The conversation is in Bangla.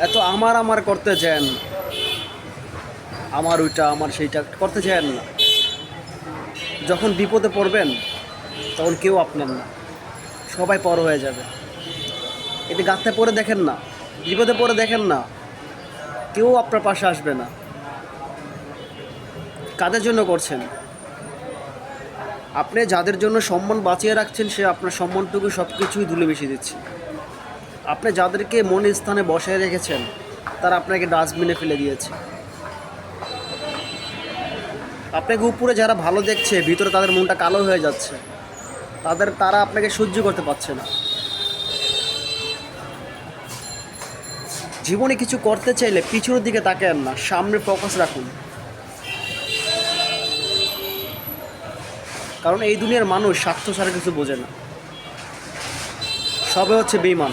এত আমার আমার করতে চান, আমার ওইটা আমার সেইটা করতে চান না। যখন বিপদে পড়বেন তখন কেউ আপনার না, সবাই পর হয়ে যাবে। এতে গাঁথতে পড়ে দেখেন না, বিপদে পড়ে দেখেন না, কেউ আপনার পাশে আসবে না। কাদের জন্য করছেন? আপনি যাদের জন্য সম্মান বাঁচিয়ে রাখছেন, সে আপনার সম্মানটুকু সব কিছুই ধুলে মিশিয়ে দিচ্ছে। আপনি যাদেরকে মনের স্থানে বসায় রেখেছেন, তারা আপনাকে ডাস্টবিনে ফেলে দিয়েছে। আপনাকে উপরে যারা ভালো দেখছে, ভিতরে তাদের মনটা কালো হয়ে যাচ্ছে। তারা আপনাকে সহ্য করতে পারছে না। জীবনে কিছু করতে চাইলে পিছনের দিকে তাকান না, সামনে ফোকাস রাখুন। কারণ এই দুনিয়ার মানুষ স্বার্থ ছাড়া কিছু বোঝে না, সবে হচ্ছে বেঈমান।